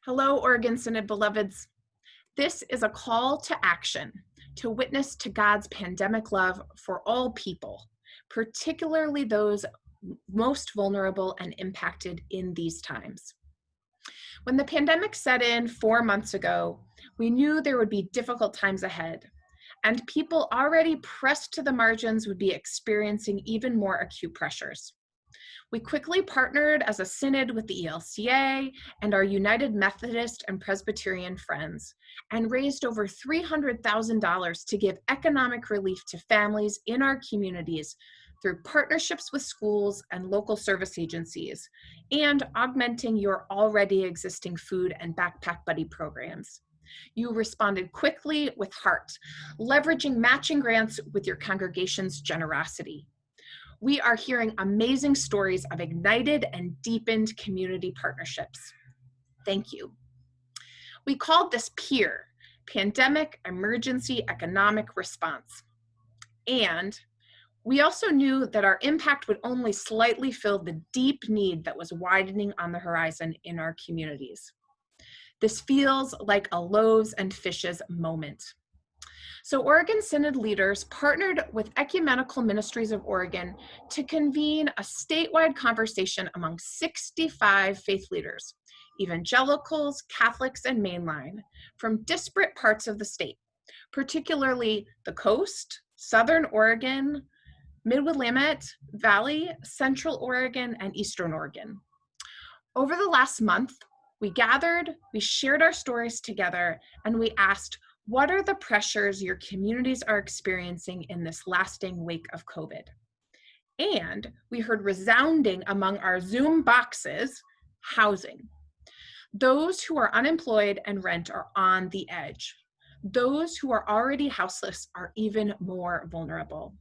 Hello, Oregon Synod beloveds. This is a call to action to witness to God's pandemic love for all people, particularly those most vulnerable and impacted in these times. When the pandemic set in 4 months ago, we knew there would be difficult times ahead, and people already pressed to the margins would be experiencing even more acute pressures. We quickly partnered as a synod with the ELCA and our United Methodist and Presbyterian friends and raised over $300,000 to give economic relief to families in our communities through partnerships with schools and local service agencies and augmenting your already existing food and backpack buddy programs. You responded quickly with heart, leveraging matching grants with your congregation's generosity. We are hearing amazing stories of ignited and deepened community partnerships. Thank you. We called this PEER, Pandemic Emergency Economic Response. And we also knew that our impact would only slightly fill the deep need that was widening on the horizon in our communities. This feels like a loaves and fishes moment. So Oregon Synod leaders partnered with Ecumenical Ministries of Oregon to convene a statewide conversation among 65 faith leaders, evangelicals, Catholics, and mainline, from disparate parts of the state, particularly the coast, Southern Oregon, Mid-Willamette Valley, Central Oregon, and Eastern Oregon. Over the last month, we gathered, we shared our stories together, and we asked, what are the pressures your communities are experiencing in this lasting wake of COVID? And we heard resounding among our Zoom boxes, housing. Those who are unemployed and rent are on the edge. Those who are already houseless are even more vulnerable.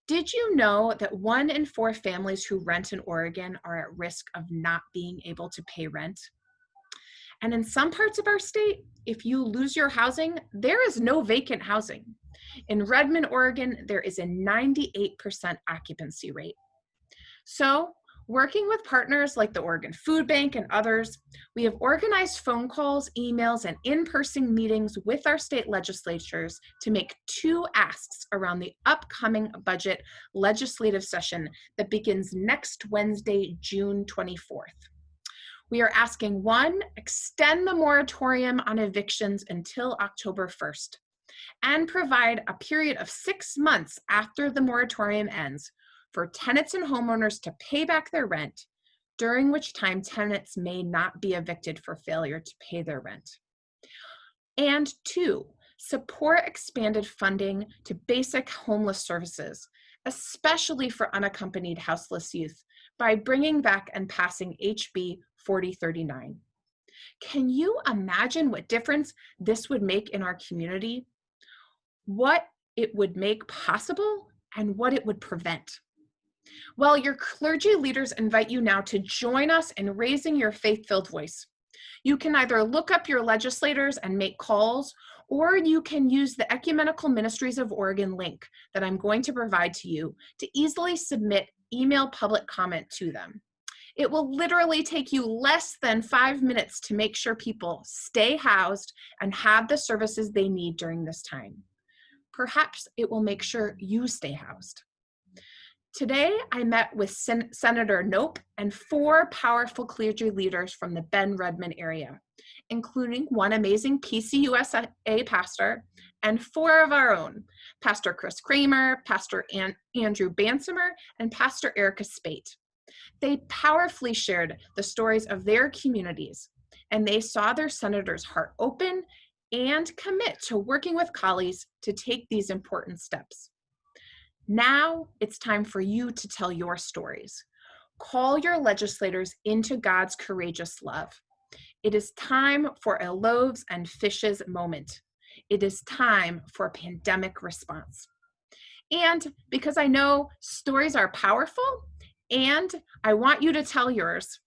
Did you know that 1 in 4 families who rent in Oregon are at risk of not being able to pay rent? And in some parts of our state, if you lose your housing, there is no vacant housing. In Redmond, Oregon, there is a 98% occupancy rate. So, working with partners like the Oregon Food Bank and others, we have organized phone calls, emails, and in-person meetings with our state legislatures to make 2 asks around the upcoming budget legislative session that begins next Wednesday, June 24th. We are asking 1, extend the moratorium on evictions until October 1st and provide a period of 6 months after the moratorium ends for tenants and homeowners to pay back their rent, during which time tenants may not be evicted for failure to pay their rent. And 2, support expanded funding to basic homeless services, especially for unaccompanied houseless youth, by bringing back and passing HB 4039. Can you imagine what difference this would make in our community? What it would make possible and what it would prevent? Well, your clergy leaders invite you now to join us in raising your faith-filled voice. You can either look up your legislators and make calls, or you can use the Ecumenical Ministries of Oregon link that I'm going to provide to you to easily submit email public comment to them. It will literally take you less than 5 minutes to make sure people stay housed and have the services they need during this time. Perhaps it will make sure you stay housed. Today, I met with Senator Knope and 4 powerful clergy leaders from the Bend Redmond area, including 1 amazing PCUSA pastor and 4 of our own, Pastor Chris Kramer, Pastor Andrew Bansimer, and Pastor Erica Spate. They powerfully shared the stories of their communities, and they saw their senator's heart open and commit to working with colleagues to take these important steps. Now it's time for you to tell your stories. Call your legislators into God's courageous love. It is time for a loaves and fishes moment. It is time for a pandemic response. And because I know stories are powerful, and I want you to tell yours,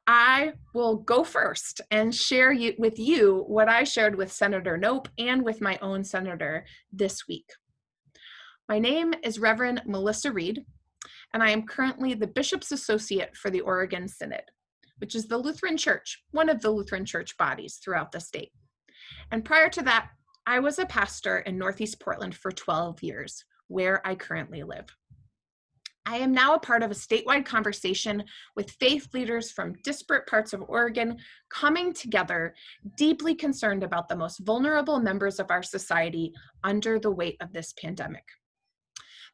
I will go first and share with you what I shared with Senator Knope and with my own senator this week. My name is Reverend Melissa Reed, and I am currently the Bishop's Associate for the Oregon Synod. which is the Lutheran Church, one of the Lutheran Church bodies throughout the state. And prior to that, I was a pastor in Northeast Portland for 12 years, where I currently live. I am now a part of a statewide conversation with faith leaders from disparate parts of Oregon coming together, deeply concerned about the most vulnerable members of our society under the weight of this pandemic.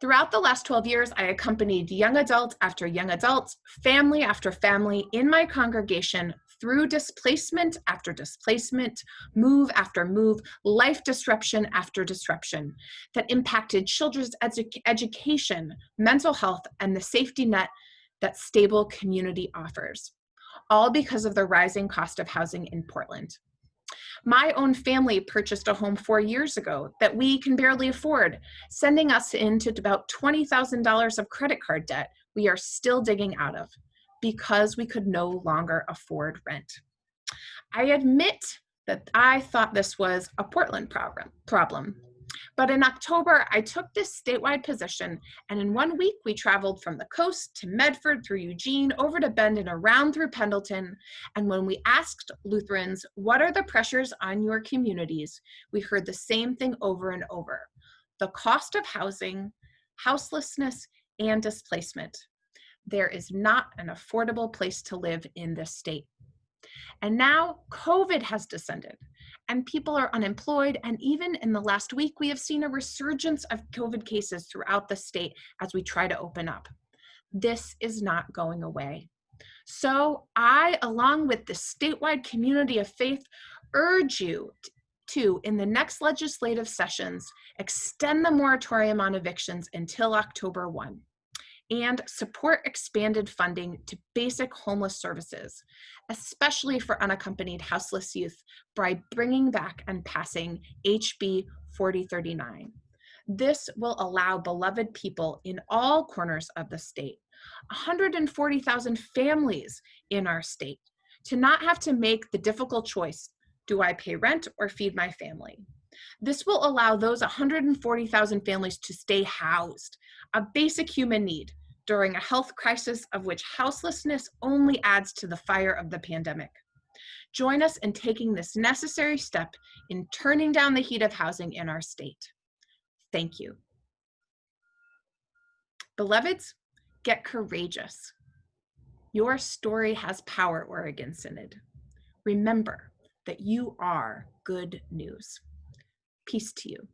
Throughout the last 12 years, I accompanied young adult after young adult, family after family in my congregation through displacement after displacement, move after move, life disruption after disruption that impacted children's education, mental health, and the safety net that stable community offers, all because of the rising cost of housing in Portland. My own family purchased a home 4 years ago that we can barely afford, sending us into about $20,000 of credit card debt we are still digging out of because we could no longer afford rent. I admit that I thought this was a Portland problem. But in October, I took this statewide position, and in 1 week, we traveled from the coast to Medford through Eugene, over to Bend and around through Pendleton. And when we asked Lutherans, what are the pressures on your communities, we heard the same thing over and over: the cost of housing, houselessness, and displacement. There is not an affordable place to live in this state. And now COVID has descended and people are unemployed. And even in the last week, we have seen a resurgence of COVID cases throughout the state as we try to open up. This is not going away. So I, along with the statewide community of faith, urge you to, in the next legislative sessions, extend the moratorium on evictions until October 1. And support expanded funding to basic homeless services, especially for unaccompanied houseless youth, by bringing back and passing HB 4039. This will allow beloved people in all corners of the state, 140,000 families in our state, to not have to make the difficult choice: do I pay rent or feed my family? This will allow those 140,000 families to stay housed, a basic human need, during a health crisis of which houselessness only adds to the fire of the pandemic. Join us in taking this necessary step in turning down the heat of housing in our state. Thank you. Beloveds, get courageous. Your story has power, Oregon Synod. Remember that you are good news. Peace to you.